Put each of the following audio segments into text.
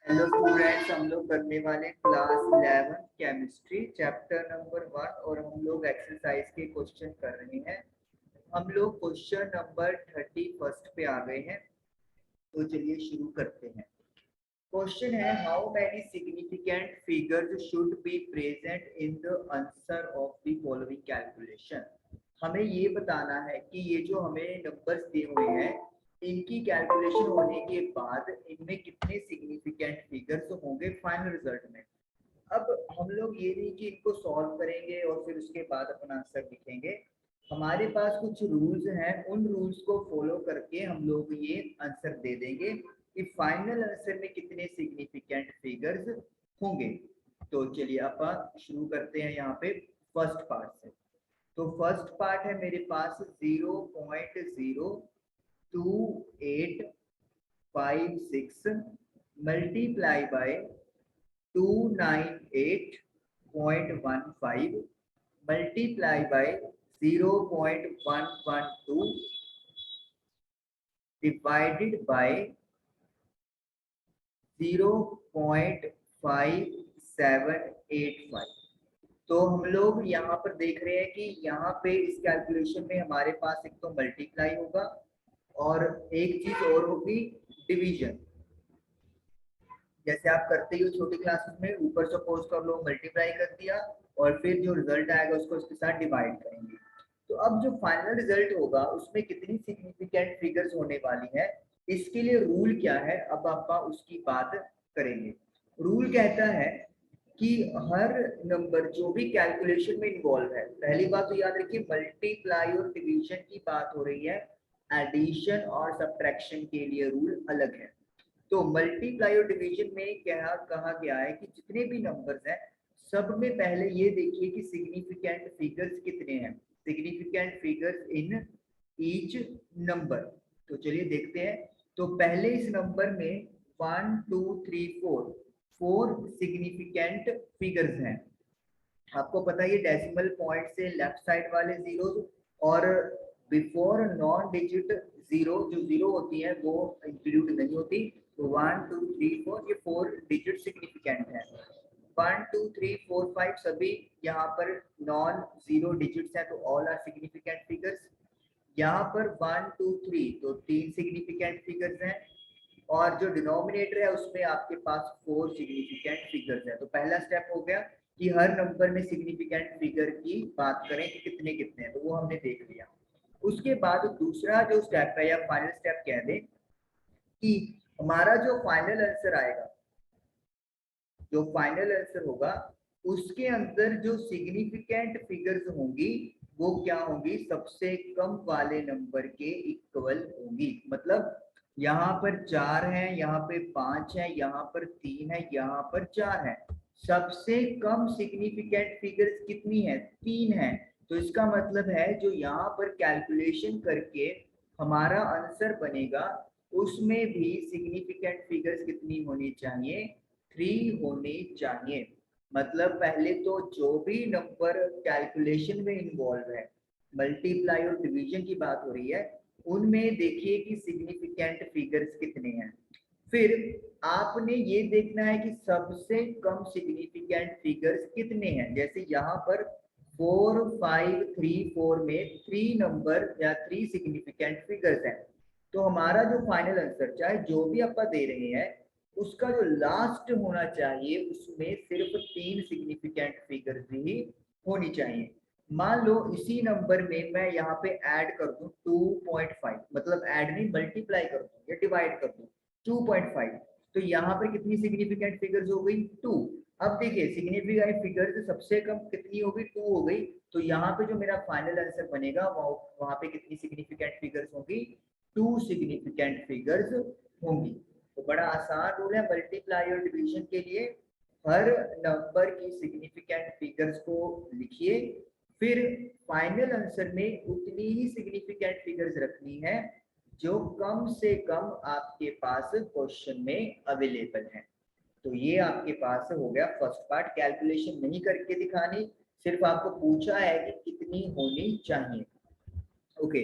Hello students, हम लोग करने वाले क्लास 11 केमिस्ट्री चैप्टर नंबर 1 और हम लोग एक्सरसाइज के क्वेश्चन कर रहे हैं। हम लोग क्वेश्चन नंबर 31 पे आ गए हैं, तो चलिए शुरू करते हैं। क्वेश्चन है, how many significant figures should be present in the answer of the following calculation. हमें ये बताना है कि ये जो हमें नंबर्स दिए हुए हैं, इनकी कैलकुलेशन होने के बाद इनमें कितने सिग्निफिकेंट फिगर्स होंगे फाइनल रिजल्ट में। अब हम लोग ये नहीं कि इनको सॉल्व करेंगे और फिर उसके बाद अपना आंसर लिखेंगे। हमारे पास कुछ रूल्स हैं, उन रूल्स को फॉलो करके हम लोग ये आंसर दे देंगे कि फाइनल आंसर में कितने सिग्निफिकेंट फिगर्स होंगे। तो चलिए अपन शुरू करते हैं यहाँ पे फर्स्ट पार्ट से। तो फर्स्ट पार्ट है मेरे पास 0.02856 multiply by 298.15 multiply by 0.112 divided by 0.5785। तो हम लोग यहाँ पर देख रहे हैं कि यहाँ पे इस कैलकुलेशन में हमारे पास एक तो मल्टीप्लाई होगा और एक चीज और होगी, डिवीजन। जैसे आप करते ही हो छोटी क्लासेस में, ऊपर सपोज कर लो मल्टीप्लाई कर दिया और फिर जो रिजल्ट आएगा उसको उसके साथ डिवाइड करेंगे। तो अब जो फाइनल रिजल्ट होगा उसमें कितनी सिग्निफिकेंट फिगर्स होने वाली है, इसके लिए रूल क्या है, अब आप उसकी बात करेंगे। रूल कहता है कि हर नंबर जो भी कैलकुलेशन में इन्वॉल्व है, पहली बात तो याद रखिए मल्टीप्लाई और डिवीजन की बात हो रही है, एडिशन और सब्ट्रैक्शन के लिए रूल अलग है। तो मल्टीप्लाई और डिवीजन में क्या कहा गया है कि जितने भी नंबर्स हैं सब में पहले ये देखिए कि सिग्निफिकेंट फिगर्स कितने हैं, significant figures in each number. तो चलिए देखते हैं। तो पहले इस नंबर में 1 2 3 4 सिग्निफिकेंट फिगर्स हैं। आपको पता है ये डेसिमल पॉइंट से लेफ्ट साइड वाले जीरोस और बिफोर नॉन डिजिट जीरो जो जीरो होती है वो इंक्लूड नहीं होती। तो 1 2 3 4 ये 4 डिजिट सिग्निफिकेंट है। 1 2 3 4 5 सभी यहाँ पर नॉन जीरो डिजिट्स हैं, तो ऑल आर सिग्निफिकेंट फिगर्स। यहाँ पर 1 2 3 तो 3 सिग्निफिकेंट फिगर्स हैं और जो डिनोमिनेटर है उसमें आपके पास 4 सिग्निफिकेंट फिगर्स है। तो पहला स्टेप हो गया कि हर नंबर में सिग्निफिकेंट फिगर की बात करें कि कितने कितने हैं, तो वो हमने देख लिया। उसके बाद दूसरा जो स्टेप है या फाइनल स्टेप कह दें कि हमारा जो फाइनल आंसर आएगा, जो फाइनल आंसर होगा उसके अंदर जो सिग्निफिकेंट फिगर्स होंगी वो क्या होंगी, सबसे कम वाले नंबर के इक्वल होंगी। मतलब यहाँ पर 4 है, यहाँ पे 5 है, यहाँ पर 3 है, यहाँ पर 4 है। सबसे कम सिग्निफिकेंट फिगर्स कितनी है, 3 है। तो इसका मतलब है जो यहाँ पर कैलकुलेशन करके हमारा आंसर बनेगा उसमें भी सिग्निफिकेंट फिगर्स कितनी होनी चाहिए, 3 होनी चाहिए। मतलब पहले तो जो भी नंबर कैलकुलेशन में इन्वॉल्व है, मल्टीप्लाई और डिवीजन की बात हो रही है, उनमें देखिए कि सिग्निफिकेंट फिगर्स कितने हैं। फिर आपने ये देखना है कि सबसे कम सिग्निफिकेंट फिगर्स कितने हैं। जैसे यहाँ पर 4 5 3 4 में 3 नंबर या 3 सिग्निफिकेंट फिगर्स हैं। तो हमारा जो फाइनल आंसर चाहे जो भी आप दे रहे हैं उसका जो लास्ट होना चाहिए उसमें सिर्फ 3 सिग्निफिकेंट फिगर्स ही होनी चाहिए। मान लो इसी नंबर में मैं यहाँ पे ऐड कर दूं 2.5, मतलब ऐड नहीं मल्टीप्लाई कर दूं या डिवाइड कर दूं 2.5, तो यहाँ पर कितनी सिग्निफिकेंट फिगर्स हो गई, 2। अब देखिए सिग्निफिकेंट फिगर्स सबसे कम कितनी होगी, 2 हो गई। तो यहाँ पे जो मेरा फाइनल आंसर बनेगा वहां पे कितनी सिग्निफिकेंट फिगर्स होंगी, 2 सिग्निफिकेंट फिगर्स होंगी। तो बड़ा आसान रूल है मल्टीप्लाई और डिवीजन के लिए। हर नंबर की सिग्निफिकेंट फिगर्स को लिखिए, फिर फाइनल आंसर में उतनी ही सिग्निफिकेंट फिगर्स रखनी है जो कम से कम आपके पास क्वेश्चन में अवेलेबल है। तो ये आपके पास हो गया फर्स्ट पार्ट, कैलकुलेशन नहीं करके दिखानी, सिर्फ आपको पूछा है कि कितनी होनी चाहिए। ओके,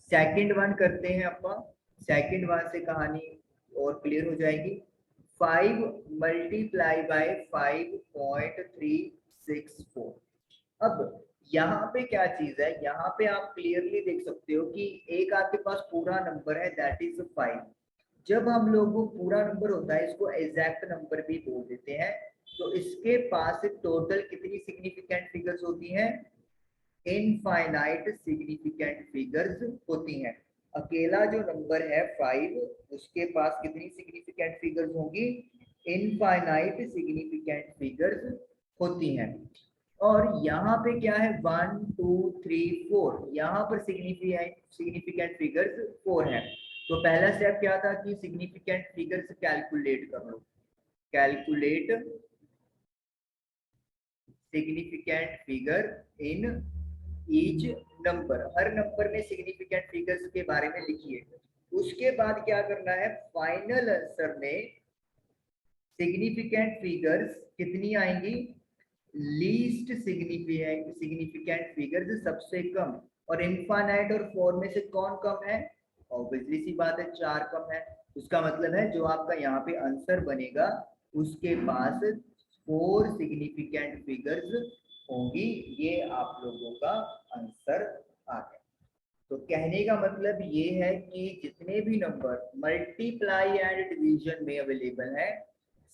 सेकंड वन करते हैं अपन। सेकंड वन से कहानी और क्लियर हो जाएगी। 5 मल्टीप्लाई बाय 5.364। अब यहाँ पे क्या चीज है, यहाँ पे आप क्लियरली देख सकते हो कि एक आपके पास पूरा नंबर है दैट इज 5। जब हम लोग को पूरा नंबर होता है इसको एग्जैक्ट नंबर भी बोल देते हैं, तो इसके पास टोटल कितनी सिग्निफिकेंट फिगर्स होती हैं, इनफाइनाइट सिग्निफिकेंट फिगर्स होती हैं। अकेला जो नंबर है 5 उसके पास कितनी सिग्निफिकेंट फिगर्स होंगी, इनफाइनाइट सिग्निफिकेंट फिगर्स होती हैं। और यहाँ पे क्या है 1 2 3 4, यहाँ पर सिग्निफिकेंट फिगर्स 4 है। तो पहला स्टेप क्या था कि सिग्निफिकेंट फिगर्स कैलकुलेट कर लो, calculate significant figure in each number, हर नंबर में सिग्निफिकेंट फिगर्स के बारे में लिखिए। उसके बाद क्या करना है, फाइनल आंसर में सिग्निफिकेंट फिगर्स कितनी आएंगी, लीस्ट सिग्निफिकेंट फिगर्स सबसे कम, और इनफाइनाइट और 4 में से कौन कम है, ऑब्वियसली सी बात है 4 कम है। उसका मतलब है जो आपका यहाँ पे आंसर बनेगा उसके पास 4 सिग्निफिकेंट फिगर्स होंगी। ये आप लोगों का आंसर आ गया। तो कहने का मतलब ये है कि जितने भी नंबर मल्टीप्लाई एंड डिवीजन में अवेलेबल है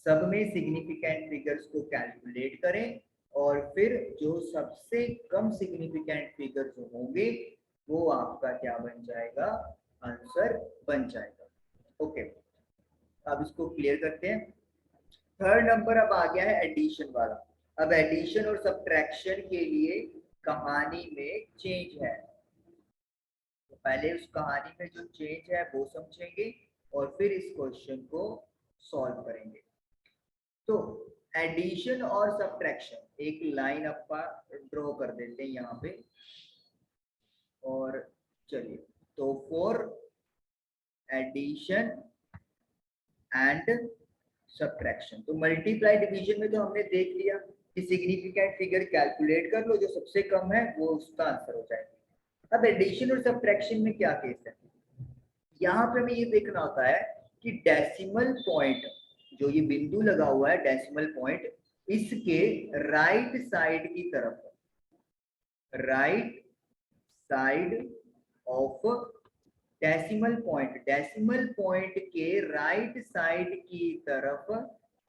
सब में सिग्निफिकेंट फिगर्स को कैलकुलेट करें, और फिर जो सबसे कम सिग्निफिकेंट फिगर्स होंगे वो आपका क्या बन जाएगा, आंसर बन जाएगा। ओके, अब इसको क्लियर करते हैं। थर्ड नंबर अब आ गया है एडिशन वाला। अब एडिशन और सब्ट्रैक्शन के लिए कहानी में चेंज है, तो पहले उस कहानी में जो चेंज है वो समझेंगे और फिर इस क्वेश्चन को सॉल्व करेंगे। तो एडिशन और सब्ट्रैक्शन, एक लाइन अपा ड्रॉ कर देते हैं यहाँ पे, और चलिए, तो फॉर एडिशन एंड सब्ट्रैक्शन, तो मल्टीप्लाई डिवीजन में तो हमने देख लिया कि सिग्निफिकेंट फिगर कैलकुलेट कर लो, जो सबसे कम है वो उसका आंसर हो जाएगा। अब एडिशन और सब्ट्रैक्शन में क्या केस है, यहाँ पे हमें ये देखना होता है कि डेसिमल पॉइंट, जो ये बिंदु लगा हुआ है डेसिमल पॉइंट, इसके राइट साइड की तरफ, right side of decimal point के राइट साइड की तरफ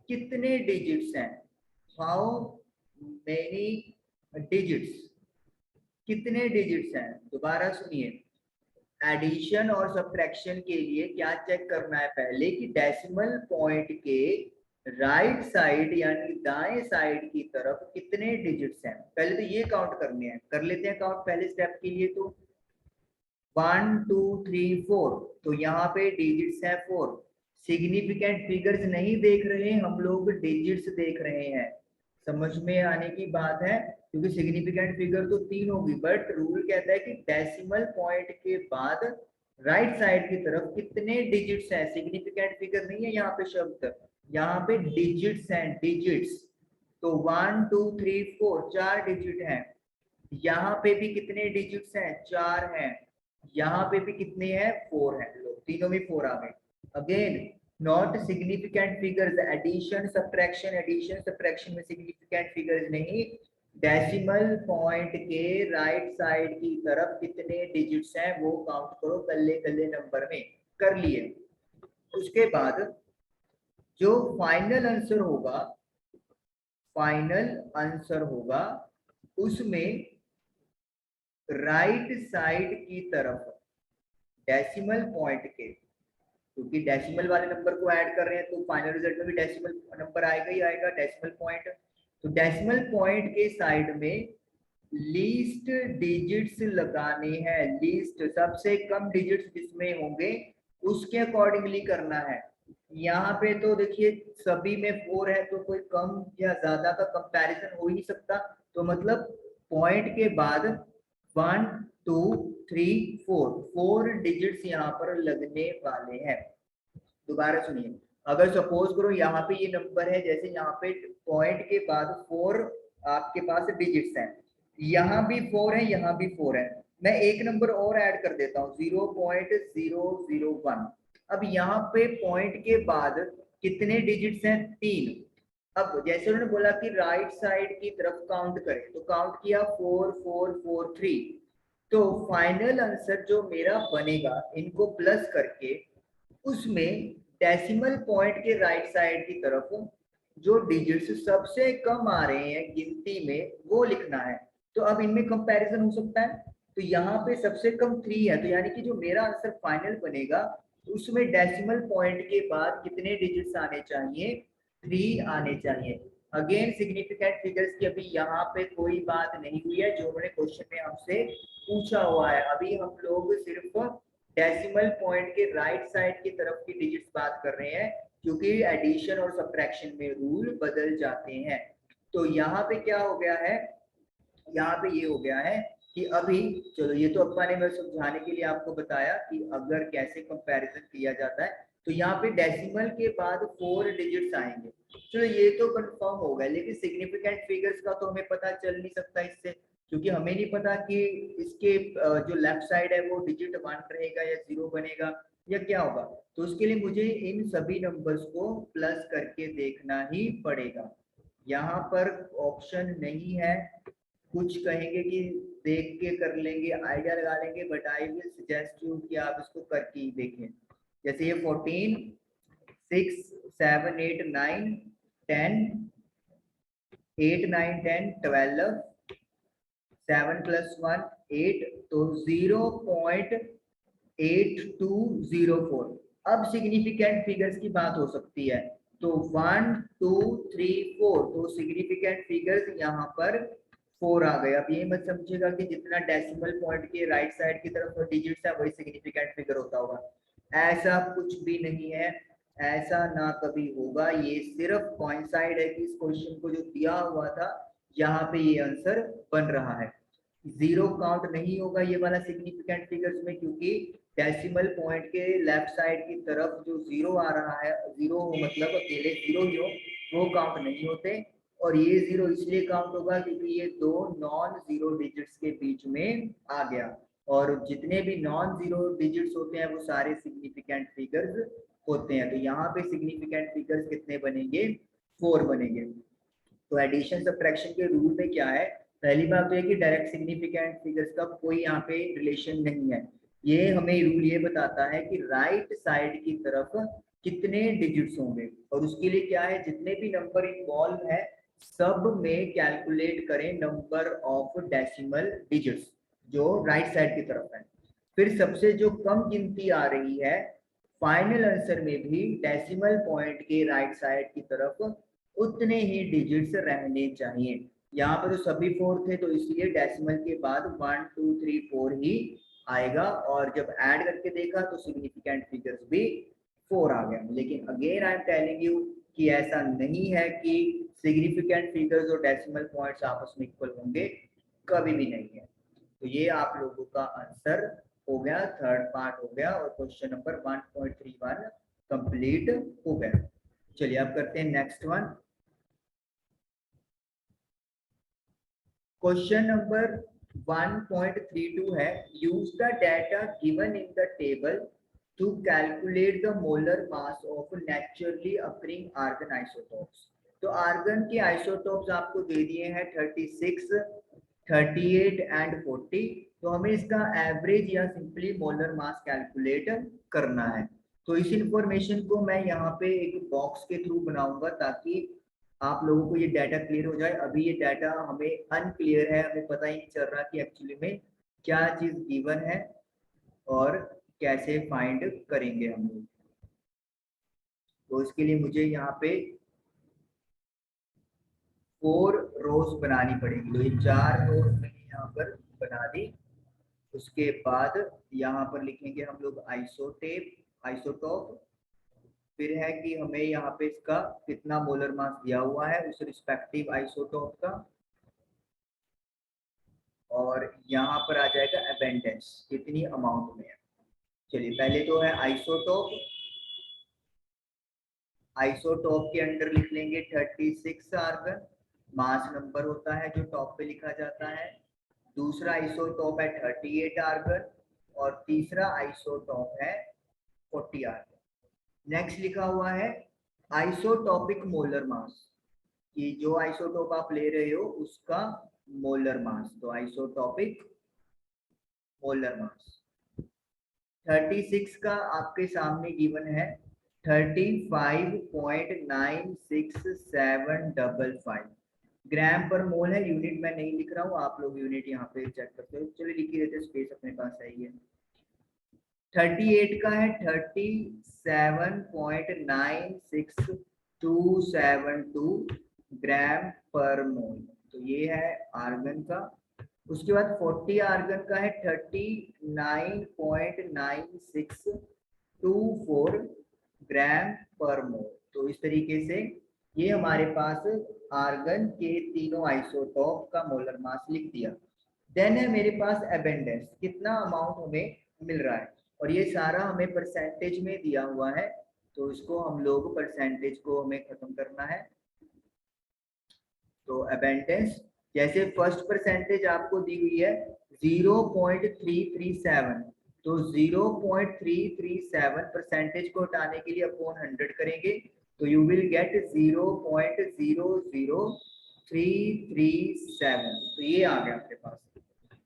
कितने डिजिट्स हैं, हाउ मेनी डिजिट्स, कितने डिजिट्स हैं। दोबारा सुनिए, एडिशन और सब्ट्रैक्शन के लिए क्या चेक करना है पहले कि डेसिमल पॉइंट के राइट साइड यानी दाएं साइड की तरफ कितने डिजिट्स हैं। पहले तो ये काउंट करने हैं, कर लेते हैं काउंट पहले स्टेप के लिए। तो 1 2 3 4, तो यहाँ पे डिजिट्स हैं 4। सिग्निफिकेंट फिगर्स नहीं देख रहे हम लोग, डिजिट्स देख रहे हैं। समझ में आने की बात है, क्योंकि सिग्निफिकेंट फिगर तो 3 होगी, बट रूल कहता है कि डेसिमल पॉइंट के बाद राइट साइड की तरफ कितने डिजिट्स हैं। सिग्निफिकेंट फिगर नहीं है यहाँ पे शब्द, यहाँ पे डिजिट्स हैं, डिजिट्स। तो 1 2 3 4, 4 डिजिट हैं। यहाँ पे भी कितने डिजिट्स हैं, 4 हैं। यहाँ पे भी कितने हैं, 4 हैं। लो, तीनों में 4 आ गए। Again not significant figures, addition subtraction में सिग्निफिकेंट फिगर्स नहीं, डेसिमल पॉइंट के राइट साइड की तरफ कितने डिजिट्स हैं वो काउंट करो, कल्ले कल्ले नंबर में कर लिए। उसके बाद जो फाइनल आंसर होगा उसमें राइट साइड की तरफ डेसिमल पॉइंट के, क्योंकि डेसिमल वाले नंबर को ऐड कर रहे हैं तो फाइनल रिजल्ट में भी डेसिमल नंबर आएगा ही आएगा, डेसिमल पॉइंट। तो डेसिमल पॉइंट के साइड में लीस्ट डिजिट्स लगाने हैं, लीस्ट सबसे कम डिजिट्स जिसमें होंगे उसके अकॉर्डिंगली करना है। यहाँ पे तो देखिए सभी में 4 है, तो कोई कम या ज्यादा का कंपैरिजन हो ही नहीं सकता। तो मतलब पॉइंट के बाद 1 2 3 4 डिजिट्स यहाँ पर लगने वाले हैं। दोबारा सुनिए, अगर सपोज करो यहाँ पे ये नंबर है, जैसे यहाँ पे पॉइंट के बाद 4 आपके पास डिजिट्स हैं, यहाँ भी 4 है, यहाँ भी 4 है। मैं एक नंबर और ऐड कर देता हूँ 0.001। अब यहाँ पे पॉइंट के बाद कितने डिजिट्स हैं, 3। अब जैसे उन्होंने बोला कि राइट साइड की तरफ काउंट करें, तो काउंट किया 4 4 4 3। तो फाइनल आंसर जो मेरा बनेगा इनको प्लस करके, उसमें डेसिमल पॉइंट के राइट साइड की तरफ जो डिजिट्स सबसे कम आ रहे हैं गिनती में वो लिखना है। तो अब इनमें कंपैरिजन हो सकता है। तो यहाँ पे सबसे कम 3 है, तो यानी कि जो मेरा आंसर फाइनल बनेगा उसमें डेसिमल पॉइंट के बाद कितने डिजिट्स आने चाहिए, 3 आने चाहिए। अगेन सिग्निफिकेंट फिगर्स की अभी यहाँ पे कोई बात नहीं हुई है, जो उन्होंने क्वेश्चन में हमसे पूछा हुआ है। अभी हम लोग सिर्फ डेसिमल पॉइंट के राइट साइड की तरफ की डिजिट्स बात कर रहे हैं, क्योंकि एडिशन और सब्ट्रैक्शन में रूल बदल जाते हैं। तो यहाँ पे क्या हो गया है, यहाँ पे ये हो गया है कि अभी चलो, ये तो अपा ने मैं समझाने के लिए आपको बताया कि अगर कैसे कंपैरिजन किया जाता है। तो यहाँ पे डेसिमल के बाद 4 डिजिट्स आएंगे, चलो ये तो कंफर्म हो गया। लेकिन सिग्निफिकेंट फिगर्स का तो हमें पता चल नहीं सकता इससे, क्योंकि हमें नहीं पता कि इसके जो लेफ्ट साइड है वो डिजिट 1 रहेगा या 0 बनेगा या क्या होगा। तो उसके लिए मुझे इन सभी नंबर्स को प्लस करके देखना ही पड़ेगा। यहाँ पर ऑप्शन नहीं है। कुछ कहेंगे कि देख के कर लेंगे, आइडिया लगा लेंगे, but I will suggest you कि आप इसको करके ही देखें। जैसे ये 14 6 7 8 9 10 8 9 10 12 7 + 1 8, तो 0.8204। अब सिग्निफिकेंट फिगर्स की बात हो सकती है। तो 1 2 3 4, तो सिग्निफिकेंट फिगर्स यहाँ पर 4 आ गए। अब ये मत समझिएगा कि जितना डेसिमल पॉइंट के राइट साइड की तरफ डिजिट्स है वही सिग्निफिकेंट फिगर होता होगा, ऐसा कुछ भी नहीं है, ऐसा ना कभी होगा। ये सिर्फ कॉइंसाइड है कि इस क्वेश्चन को जो दिया हुआ था यहाँ पे ये आंसर बन रहा है। 0 काउंट नहीं होगा ये वाला सिग्निफिकेंट फिगर्स में, क्योंकि डेसिमल पॉइंट के लेफ्ट साइड की तरफ जो 0 आ रहा है, 0 हो मतलब अकेले 0 ही हो, वो काउंट नहीं होते। और ये 0 इसलिए काउंट होगा क्योंकि ये दो नॉन जीरो डिजिट्स के बीच में आ गया, और जितने भी नॉन जीरो डिजिट्स होते हैं वो सारे सिग्निफिकेंट फिगर्स होते हैं। तो यहाँ पे सिग्निफिकेंट फिगर्स कितने बनेंगे, 4 बनेंगे। तो एडिशन सब्ट्रैक्शन के रूल में क्या है, पहली बात तो है कि डायरेक्ट सिग्निफिकेंट फिगर्स का कोई यहाँ पे रिलेशन नहीं है। ये हमें रूल ये बताता है कि राइट साइड की तरफ कितने डिजिट्स होंगे, और उसके लिए क्या है, जितने भी नंबर इन्वॉल्व है सब में कैलकुलेट करें नंबर ऑफ डेसिमल डिजिट्स जो राइट साइड की तरफ है। फिर सबसे जो कम गिनती आ रही है फाइनल आंसर में भी डेसिमल पॉइंट के राइट साइड की तरफ उतने ही डिजिट्स रहने चाहिए। यहाँ पर तो सभी 4 थे, तो इसलिए डेसिमल के बाद 1 2 3 4 ही आएगा, और जब ऐड करके देखा तो सिग्निफिकेंट फिगर्स भी 4 आ गया। लेकिन again I am telling you कि ऐसा नहीं है कि सिग्निफिकेंट फिगर्स और डेसिमल पॉइंट्स आपस में इक्वल होंगे, कभी भी नहीं है। तो ये आप लोगों का आंसर हो गया, थर्ड पार्ट हो गया, और क्वेश्चन नंबर 1.31 कंप्लीट हो गया। चलिए अब करते हैं नेक्स्ट वन। क्वेश्चन नंबर 1.32 है, use the data given in the table to calculate the molar mass of naturally occurring argon isotopes. तो आर्गन के आइसोटोप्स आपको दे दिए हैं 36 38 एंड 40। तो हमें इसका एवरेज या सिंपली मोलर मास कैलकुलेट करना है। तो इस इंफॉर्मेशन को मैं यहाँ पे एक बॉक्स के थ्रू बनाऊंगा ताकि आप लोगों को ये डाटा क्लियर हो जाए। अभी ये डाटा हमें अनक्लियर है, हमें पता ही नहीं चल रहा कि एक्चुअली में क्या चीज गिवन है और कैसे फाइंड करेंगे हम लोग। तो इसके लिए मुझे यहाँ पे 4 रोज बनानी पड़ेगी। तो ये 4 रोज मैंने यहाँ पर बना दी। उसके बाद यहाँ पर लिखेंगे हम लोग आइसोटोप। फिर है कि हमें यहाँ पे इसका कितना मोलर मास दिया हुआ है उस रिस्पेक्टिव आइसोटोप का, और यहाँ पर आ जाएगा अबेंडेंस कितनी अमाउंट में है। चलिए पहले तो है आइसोटोप। आइसोटोप के अंडर लिख लेंगे 36 आर्गन, मास नंबर होता है जो टॉप पे लिखा जाता है। दूसरा आइसोटोप है 38 आर्गन, और तीसरा आइसोटोप है 40 आर्गन। नेक्स्ट लिखा हुआ है आइसोटॉपिक मोलर मास, कि जो आइसोटोप आप ले रहे हो उसका मोलर मास, तो आइसोटॉपिक मोलर मास 36 का आपके सामने गिवन है 35.96755 ग्राम पर मोल है। यूनिट मैं नहीं लिख रहा हूँ, आप लोग यूनिट यहाँ पे चेक करते हो। चलिए लिख ही देते, स्पेस अपने पास सही है। 38 का है 37.96272 ग्राम पर मोल, तो ये है आर्गन का। उसके बाद 40 आर्गन का है 39.9624 ग्राम पर मोल। तो इस तरीके से ये हमारे पास आर्गन के तीनों आइसोटॉप का मोलर मास लिख दिया। देन है मेरे पास एबेंडेंस, कितना अमाउंट हमें मिल रहा है, और ये सारा हमें परसेंटेज में दिया हुआ है, तो इसको हम लोग परसेंटेज को हमें खत्म करना है। तो अबेंडेंस जैसे फर्स्ट परसेंटेज आपको दी हुई है 0.337, तो 0.337 परसेंटेज को हटाने के लिए अपॉन 100 करेंगे, तो यू विल गेट 0.00337, तो ये आ गया आपके पास।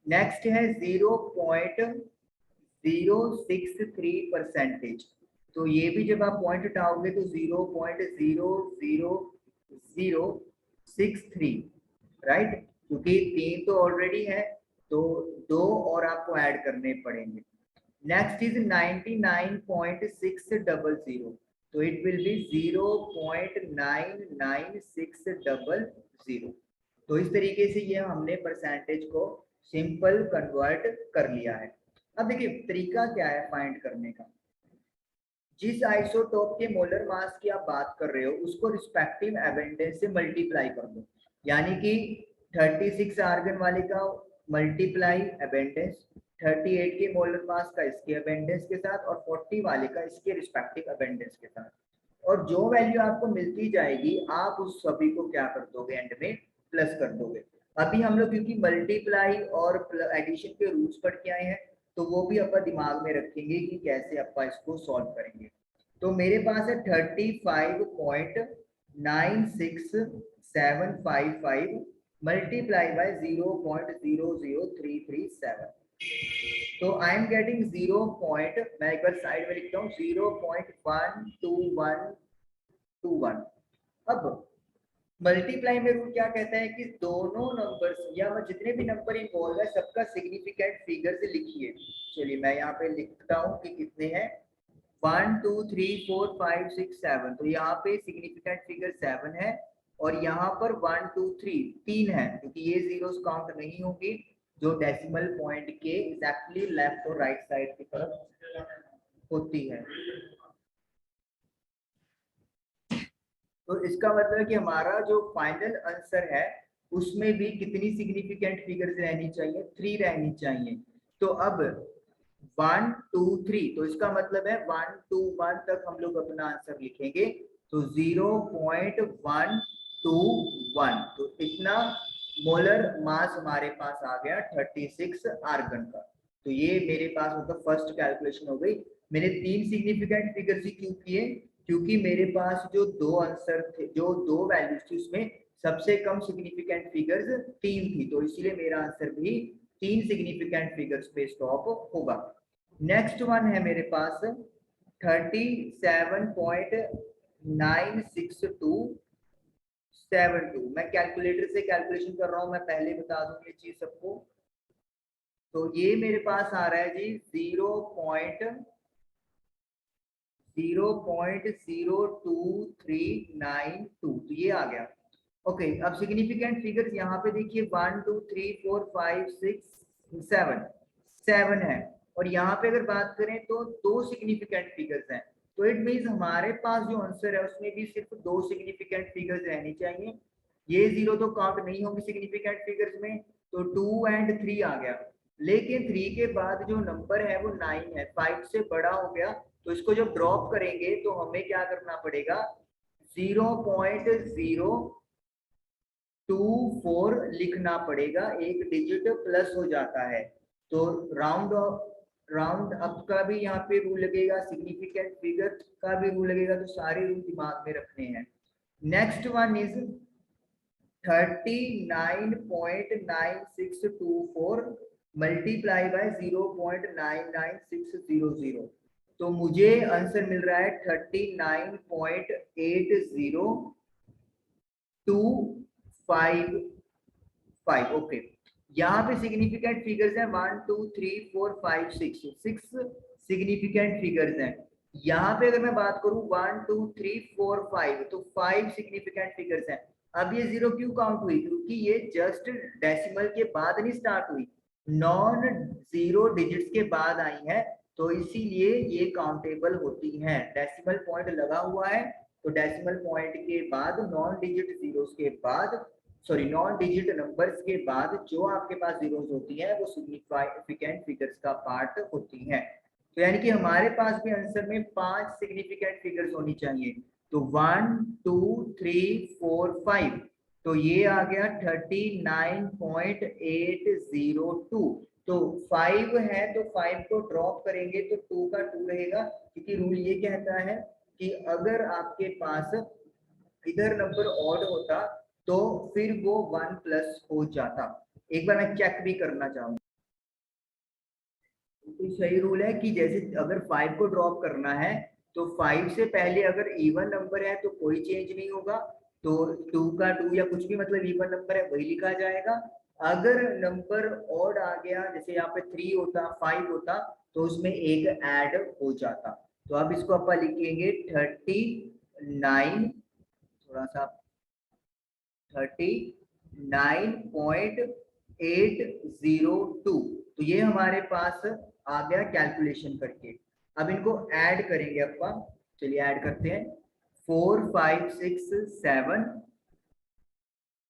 नेक्स्ट है 0.063 परसेंटेज, तो ये भी जब आप पॉइंट हटाओगे तो 0.00063, राइट, क्योंकि 3 तो ऑलरेडी है, तो 2 और आपको ऐड करने पड़ेंगे। नेक्स्ट इज 99.600, तो इट विल बी 0.99600। तो इस तरीके से ये हमने परसेंटेज को सिंपल कन्वर्ट कर लिया है। अब देखिए तरीका क्या है फाइंड करने का। जिस आइसोटोप के मोलर मास की आप बात कर रहे हो उसको रिस्पेक्टिव एबेंडेंस से मल्टीप्लाई कर दो, यानी कि 36 आर्गन वाले का मल्टीप्लाई एबेंडेंस, 38 के मोलर मास का इसके एबेंडेंस के साथ, और 40 वाले का इसके रिस्पेक्टिव एबेंडेंस के साथ, और जो वैल्यू आपको मिलती जाएगी आप उस सभी को क्या कर दोगे, एंड में प्लस कर दोगे। अभी हम लोग क्योंकि मल्टीप्लाई और एडिशन के रूल्स पढ़ के आए हैं, तो वो भी अपन दिमाग में रखेंगे कि कैसे अपन इसको सॉल्व करेंगे। तो मेरे पास है 35.96755 मल्टीप्लाई बाय 0.00337, तो आई एम गेटिंग 0. मैं एक बार साइड में लिखता हूँ 0.12121। अब मल्टीप्लाई में रूल क्या कहता है कि दोनों नंबर्स या जितने भी नंबर इन्वॉल्व है सबका सिग्निफिकेंट फिगर से लिखिए। चलिए मैं यहाँ पे लिखता हूँ कि कितने हैं, 1 2 3 4 5 6 7, तो यहाँ पे सिग्निफिकेंट फिगर 7 है, और यहाँ पर 1 2 3 है, क्योंकि ये जीरोस काउंट नहीं होंगी जो डेसिमल पॉइंट के एग्जैक्टली लेफ्ट और राइट साइड की तरफ होती है। तो इसका मतलब है कि हमारा जो फाइनल आंसर है उसमें भी कितनी सिग्निफिकेंट फिगर्स रहनी चाहिए, 3 रहनी चाहिए। तो अब 1 2 3, तो इसका मतलब है 1 2 1 तक हम लोग अपना आंसर लिखेंगे, तो 0.121, तो इतना मोलर मास हमारे पास आ गया 36 आर्गन का। तो ये मेरे पास मतलब फर्स्ट कैलकुलेशन हो गई। मैंने 3 सिग्निफिकेंट फिगर्स ही क्यों किए, क्योंकि मेरे पास जो 2 आंसर थे, जो 2 वैल्यूज थी उसमें सबसे कम सिग्निफिकेंट फिगर्स 3 थी, तो इसलिए मेरा आंसर भी 3 सिग्निफिकेंट फिगर्स पे स्टॉप होगा। नेक्स्ट वन है मेरे पास 37.96272, मैं कैलकुलेटर से कैलकुलेशन कर रहा हूं, मैं पहले बता दूं ये चीज सबको। तो ये मेरे पास आ रहा है जी 0.02392, तो ये आ गया। ओके, अब सिग्निफिकेंट फिगर्स यहाँ पे देखिए 1 2 3 4 5 6 7 है, और यहाँ पे अगर बात करें तो 2 सिग्निफिकेंट फिगर्स हैं, तो इट मींस हमारे पास जो आंसर है उसमें भी सिर्फ 2 सिग्निफिकेंट फिगर्स रहनी चाहिए। ये 0 तो काउंट नहीं होंगे सिग्निफिकेंट फिगर्स में, तो 2 एंड 3 आ गया। लेकिन 3 के बाद जो नंबर है वो 9 है, 5 से बड़ा हो गया, तो इसको जब ड्रॉप करेंगे तो हमें क्या करना पड़ेगा, 0.024 लिखना पड़ेगा, एक डिजिट प्लस हो जाता है। तो राउंड राउंड अप का भी यहाँ पे रूल लगेगा, सिग्निफिकेंट फिगर का भी रूल लगेगा, तो सारे रूल दिमाग में रखने हैं। Next one is 39.9624 multiply by 0.99600। तो मुझे आंसर मिल रहा है 39.80255। ओके, यहाँ पे सिग्निफिकेंट फिगर्स हैं 1 2 3 4 5 6, 6 सिग्निफिकेंट फिगर्स हैं। यहाँ पे अगर मैं बात करूं 1 2 3 4 5, तो 5 सिग्निफिकेंट फिगर्स हैं। अब ये जीरो क्यों काउंट हुई? क्योंकि ये जस्ट डेसिमल के बाद नहीं स्टार्ट हुई, नॉन जीरो डिजिट्स के बाद आई है, तो इसीलिए ये काउंटेबल होती हैं। डेसिमल पॉइंट लगा हुआ है, तो डेसिमल पॉइंट के बाद नॉन डिजिट जीरोस के बाद, सॉरी नॉन डिजिट नंबर्स के बाद जो आपके पास जीरोस होती हैं वो सिग्निफिकेंट फिगर्स का पार्ट होती हैं। तो यानी कि हमारे पास भी आंसर में 5 सिग्निफिकेंट फिगर्स होनी चाहिए। तो 1 2 3 4 5, तो ये आ गया 39.802। तो 5 है तो 5 को ड्रॉप करेंगे तो 2 का 2 रहेगा, क्योंकि रूल ये कहता है कि अगर आपके पास इधर नंबर ऑड होता तो फिर वो 1 प्लस हो जाता। एक बार मैं चेक भी करना चाहूंगा। तो सही रूल है कि जैसे अगर 5 को ड्रॉप करना है तो 5 से पहले अगर इवन नंबर है तो कोई चेंज नहीं होगा, तो 2 का 2 या कुछ भी मतलब इवन नंबर है वही लिखा जाएगा। अगर नंबर ऑड आ गया, जैसे यहाँ पे 3 होता 5 होता, तो उसमें एक ऐड हो जाता। तो अब इसको अपन लिखेंगे 39, थोड़ा सा 39.802। तो ये हमारे पास आ गया कैलकुलेशन करके। अब इनको ऐड करेंगे अपन, चलिए ऐड करते हैं। 4 5 6 7,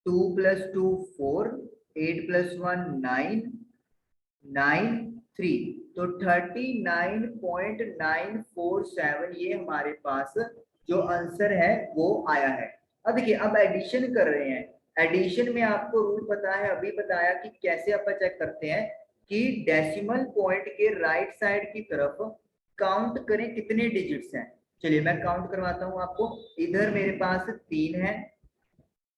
2 + 2 4, 8 + 1 9, 9 3, तो 39.947 ये हमारे पास जो आंसर है वो आया है। अब देखिए, अब एडिशन कर रहे हैं। एडिशन में आपको रूल पता है, अभी बताया कि कैसे अपन चेक करते हैं कि डेसिमल पॉइंट के राइट साइड की तरफ काउंट करें कितने डिजिट्स हैं। चलिए मैं काउंट करवाता हूं आपको। इधर मेरे पास 3 है,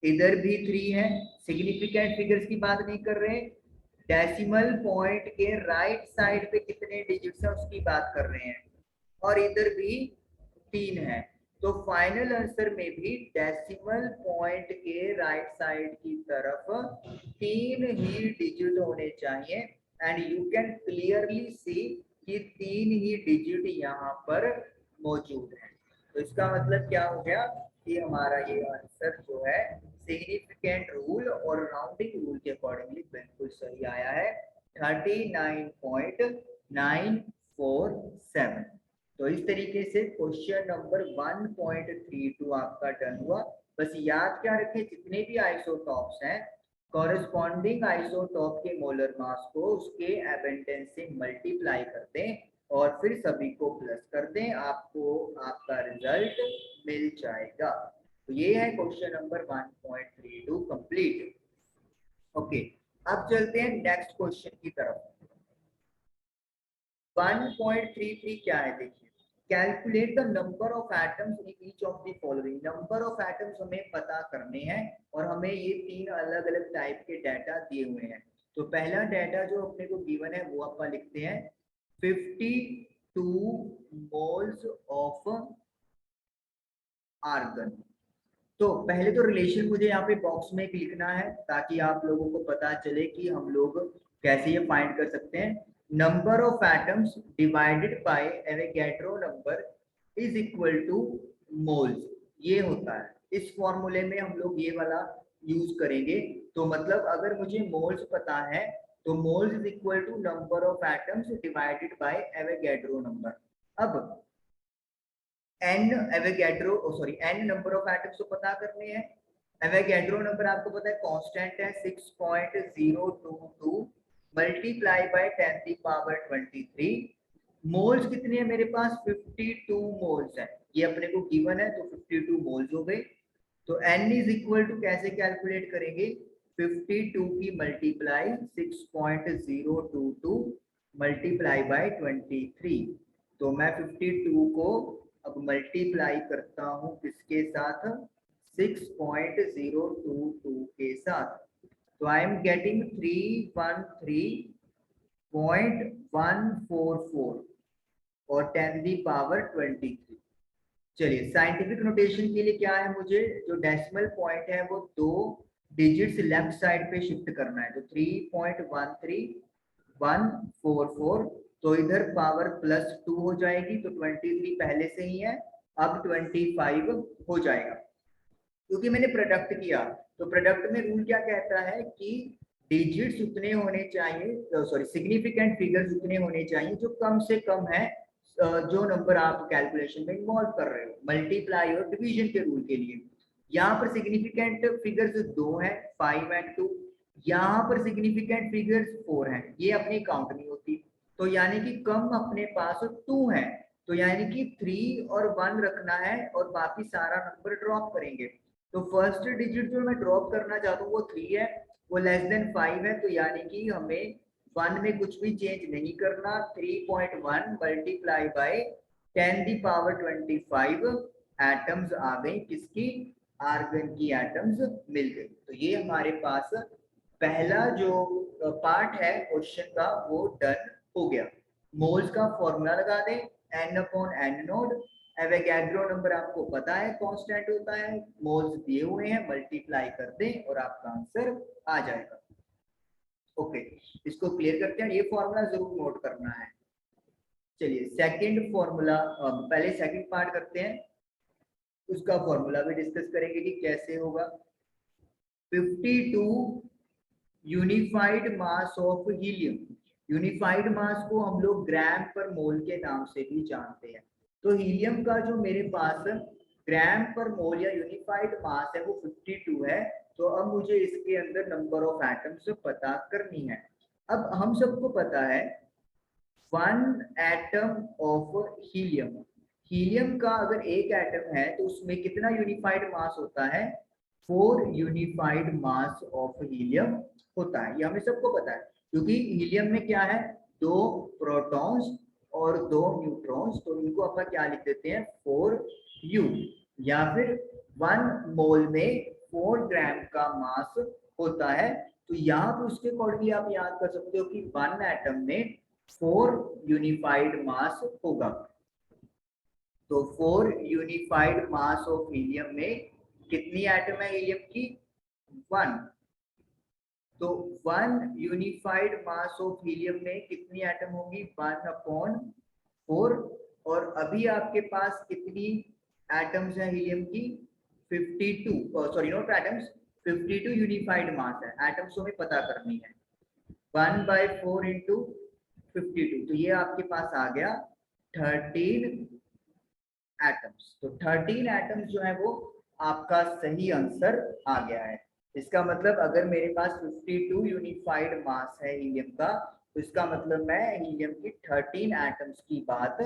इधर भी 3 है। सिग्निफिकेंट फिगर्स की बात नहीं कर रहे, डेसिमल पॉइंट के राइट साइड पे कितने डिजिट्स हैं उसकी बात कर रहे हैं। और इधर भी 3 है, तो फाइनल आंसर में भी डेसिमल पॉइंट के राइट साइड की तरफ 3 ही डिजिट होने चाहिए। And you can clearly see कि 3 ही डिजिट यहाँ पर मौजूद है। तो इसका मतलब क्या हो गया कि हमारा ये आंसर जो है सिग्निफिकेंट रूल और राउंडिंग रूल के अकॉर्डिंगली बिल्कुल सही आया है, 39.947। तो इस तरीके से क्वेश्चन नंबर 1.32 आपका डन हुआ। बस याद क्या रखें, जितने भी आइसोटॉप्स हैं कॉरेस्पॉन्डिंग आइसोटॉप के मोलर मास को उसके एबंडेंस से मल्टीप्लाई कर दें और फिर सभी को प्लस कर दें, आपको आपका रिजल्ट मिल जाएगा। तो ये है क्वेश्चन नंबर 1.32 कंप्लीट। ओके, अब चलते हैं नेक्स्ट क्वेश्चन की तरफ। 1.33 क्या है देखिए, calculate the number of atoms in each of the following. Number of atoms हमें पता करने हैं और हमें ये 3 अलग अलग टाइप के डाटा दिए हुए हैं। तो पहला डाटा जो अपने को गिवन है वो अपन लिखते हैं 52 मोल्स ऑफ आर्गन। तो पहले तो रिलेशन मुझे यहाँ पे बॉक्स में लिखना है ताकि आप लोगों को पता चले कि हम लोग कैसे ये फाइंड कर सकते हैं। Number of atoms divided by Avogadro number is equal two moles, ये होता है। इस फॉर्मूले में हम लोग ये वाला यूज करेंगे। तो मतलब अगर मुझे मोल्स पता है तो moles is equal to number of atoms divided by Avogadro number. अब N Avogadro sorry N number of atoms तो पता करने हैं। एवोगैड्रो नंबर आपको पता है कांस्टेंट है 6.022 मल्टीप्लाई बाय 10 की पावर 23। मोल्स कितने हैं मेरे पास 52 मोल्स है, ये अपने को गिवन है तो 52 मोल्स हो गए। तो n इज इक्वल टू कैसे कैलकुलेट करेंगे, 52 की मल्टीप्लाई 6.022 मल्टीप्लाई बाय 23। तो मैं 52 को अब मल्टीप्लाई करता हूँ किसके साथ, 6.022 के साथ। तो आई एम गेटिंग 313.144 और 10⁻23। चलिए साइंटिफिक नोटेशन के लिए क्या है, मुझे जो डेसिमल पॉइंट है वो 2 डिजिट्स लेफ्ट साइड पे शिफ्ट करना है। तो 3.13144, तो इधर पावर +2 हो जाएगी, तो 23 पहले से ही है, अब 25 हो जाएगा। क्योंकि मैंने प्रोडक्ट किया, तो प्रोडक्ट में रूल क्या कहता है कि डिजिट्स उतने होने चाहिए, सॉरी सिग्निफिकेंट फिगर्स उतने होने चाहिए जो कम से कम है जो नंबर आप कैलकुलेशन में इन्वॉल्व कर रहे हो, मल्टीप्लाई और डिवीजन के रूल के लिए। यहाँ पर सिग्निफिकेंट फिगर्स 2 हैं, 5 एंड 2। यहाँ पर सिग्निफिकेंट फिगर्स 4 हैं, ये अपनी काउंट नहीं होती। तो यानी कि कम अपने पास 2 है, तो यानी कि 3 और 1 रखना है और बाकी सारा नंबर ड्रॉप करेंगे। तो फर्स्ट डिजिट जो मैं ड्रॉप करना चाहता हूँ वो 3 है, वो <5 है, तो यानी कि हमें 1 में कुछ भी चेंज नहीं करना। 3.1 मल्टीप्लाई बाय 10⁻25 एटम्स आ गई, किसकी, आर्गन की एटम्स मिल गई। तो ये हमारे पास पहला जो पार्ट है क्वेश्चन का वो डन हो गया। मोल्स का फॉर्मूला लगा दें, n/n नोड। एवोगैड्रो नंबर आपको पता है कांस्टेंट होता है, मोल्स दिए हुए हैं, मल्टीप्लाई कर दें और आपका आंसर आ जाएगा। ओके, इसको क्लियर करते हैं, ये फॉर्मूला जरूर नोट करना है। चलिए सेकंड फॉर्मूला, पहले सेकंड पार्ट करते हैं, उसका फॉर्मूला भी डिस्कस करेंगे कि कैसे होगा। 52 unified mass of helium. Unified mass को हम लोग ग्राम पर मोल के नाम से भी जानते हैं। तो हीलियम का जो मेरे पास ग्राम पर मोल या यूनिफाइड मास है वो 52 है। तो अब मुझे इसके अंदर नंबर ऑफ एटम्स पता करनी है। अब हम सबको पता है 1 एटम ऑफ हीलियम, हीलियम का अगर एक एटम है तो उसमें कितना यूनिफाइड मास होता है, 4 यूनिफाइड मास ऑफ हीलियम होता है। ये हमें सबको पता है, क्योंकि हीलियम में क्या है, 2 प्रोटॉन्स और 2 न्यूट्रॉन्स, तो इनको अपन क्या लिख देते हैं, 4U। या फिर 1 मोल में 4 ग्राम का मास होता है। तो यहाँ पे उसके अकॉर्डिंगली आप याद कर सकते हो कि 1 एटम में 4 यूनिफाइड मास होगा। तो 4 यूनिफाइड मास ऑफ हीलियम में कितनी एटम है हीलियम की, 1। तो 1 यूनिफाइड मास ऑफ हीलियम में कितनी एटम होंगी, 1/4। और अभी आपके पास कितनी एटम्स है हीलियम की, 52, सॉरी नॉट एटम्स, 52 यूनिफाइड मास है, एटम्स हमें पता करनी है। 1/4 इंटू 52, तो ये आपके पास आ गया 13 एटम्स। तो 13 एटम्स जो है वो आपका सही आंसर आ गया है। इसका मतलब अगर मेरे पास 52 यूनिफाइड मास है हीलियम का, तो इसका मतलब मैं हीलियम की 13 एटम्स की बात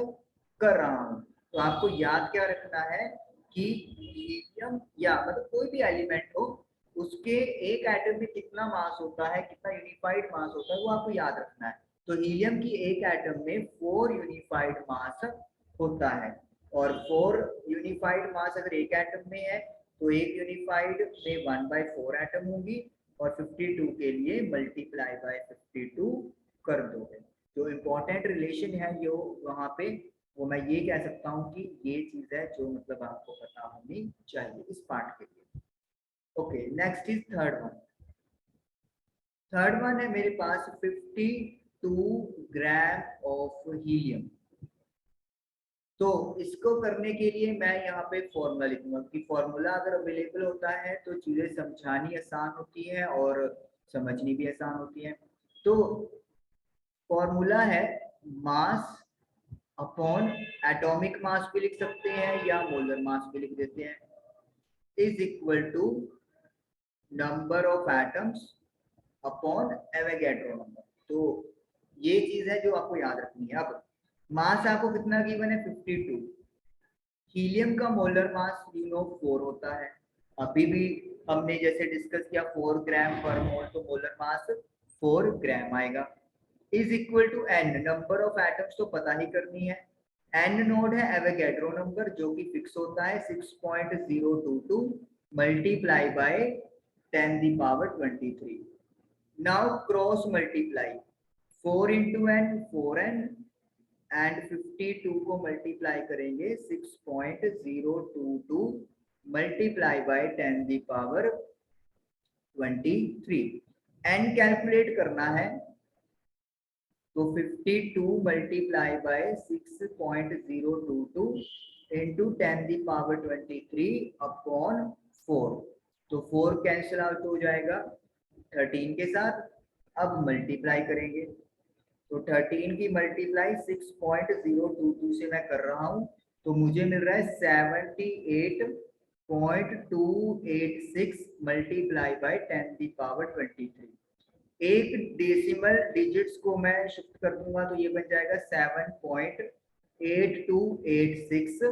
कर रहा हूँ। तो आपको याद क्या रखना है कि हीलियम या मतलब कोई भी एलिमेंट हो, उसके एक एटम में कितना मास होता है, कितना यूनिफाइड मास होता है, वो आपको याद रखना है। तो हीलियम की एक एटम में 4 यूनिफाइड मास होता है, और 4 यूनिफाइड मास अगर एक एटम में है तो एक यूनिफाइड में 1/4 एटम होगी, और 52 के लिए मल्टीप्लाई बाय 52 कर दोगे। जो इम्पोर्टेंट रिलेशन है जो वहां पे, वो मैं ये कह सकता हूँ कि ये चीज है जो मतलब आपको पता होनी चाहिए इस पार्ट के लिए। Okay, next is third one. Third one है मेरे पास 52 ग्राम ऑफ हीलियम। तो इसको करने के लिए मैं यहाँ पे फॉर्मूला लिखूंगा कि फॉर्मूला अगर अवेलेबल होता है तो चीजें समझानी आसान होती है और समझनी भी आसान होती है। तो फॉर्मूला है मास अपॉन एटॉमिक मास भी लिख सकते हैं या मोलर मास भी लिख देते हैं, is equal to number of atoms upon Avogadro number. तो ये चीज है जो आपको याद रखनी है। अब मास आपको कितना गिवन है, 52। हीलियम का मोलर मास 4 होता है। अभी भी हमने जैसे डिस्कस किया 4 ग्राम पर मोल, तो मोलर मास 4 ग्राम आएगा। Is equal to n, number of atoms तो पता ही करनी है, n नोड है एवोगैड्रो नंबर जो कि फिक्स होता है 6.022 multiply by 10 the power 23। Now cross multiply 4 into n 4n and 52 को मल्टीप्लाई करेंगे 6.022 multiply by 10 the power 23। n calculate करना है तो 52 multiply by 6.022 into 10 the power 23 upon 4, तो 4 कैंसिल आउट हो जाएगा 13 के साथ। अब मल्टीप्लाई करेंगे तो 13 की मल्टीप्लाई 6.022 से मैं कर रहा हूं, तो मुझे मिल रहा है 78.286 मल्टीप्लाई बाय 10 दी पावर 23। एक डेसिमल डिजिट्स को मैं शिफ्ट कर दूंगा तो ये बन जाएगा 7.8286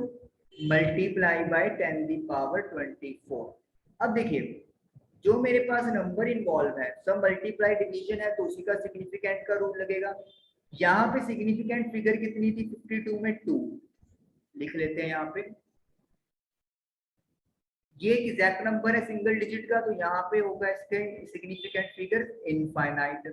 मल्टीप्लाई बाय 10 दी पावर 24। अब देखिए जो मेरे पास नंबर इन्वॉल्व है सब मल्टीप्लाई डिवीजन है तो उसी का सिग्निफिकेंट का रूल लगेगा। यहाँ पे सिग्निफिकेंट फिगर कितनी थी 52 में 2 लिख लेते हैं यहाँ पे, ये एग्जैक्ट नंबर है सिंगल डिजिट का तो यहाँ पे होगा इसके सिग्निफिकेंट फिगर इनफाइनाइट।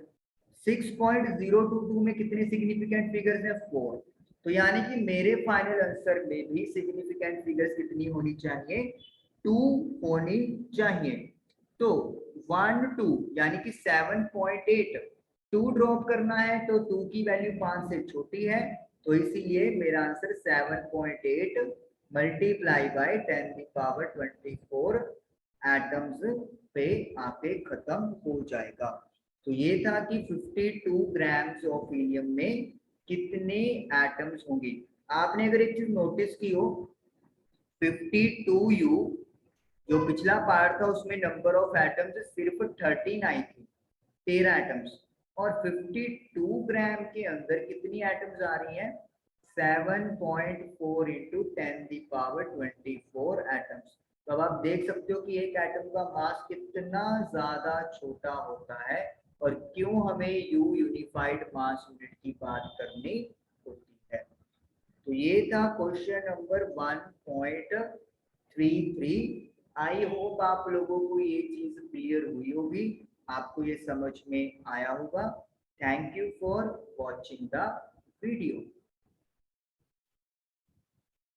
6.022 में कितने सिग्निफिकेंट फिगर्स हैं 4, तो यानी कि मेरे फाइनल आंसर में भी सिग्निफिकेंट फिगर्स कितनी होनी चाहिए 2 होनी चाहिए। तो 1 2 यानी कि 7.8, 2 ड्रॉप करना है तो 2 की वैल्यू 5 से छोटी है तो इसीलिए मेरा answer 7.8 multiply by 10 the power 24 atoms पे आके खत्म हो जाएगा। तो ये था कि 52 ग्राम्स ऑफ हीलियम में कितने एटम्स होंगे। आपने अगर एक चीज नोटिस की हो 52U जो पिछला पार्ट था उसमें नंबर ऑफ एटम्स सिर्फ 39 थी, 13 एटम्स, और 52 ग्राम के अंदर कितनी एटम्स आ रही हैं 7.4 इंटू 10 दी पावर 24 एटम्स। तो अब आप देख सकते हो कि एक एटम का मास कितना ज्यादा छोटा होता है और क्यों हमें यू यूनिफाइड मास यूनिट की बात करनी होती है। तो ये था क्वेश्चन नंबर 1.33। आई होप आप लोगों को ये चीज क्लियर हुई होगी, आपको ये समझ में आया होगा। Thank you for watching the video.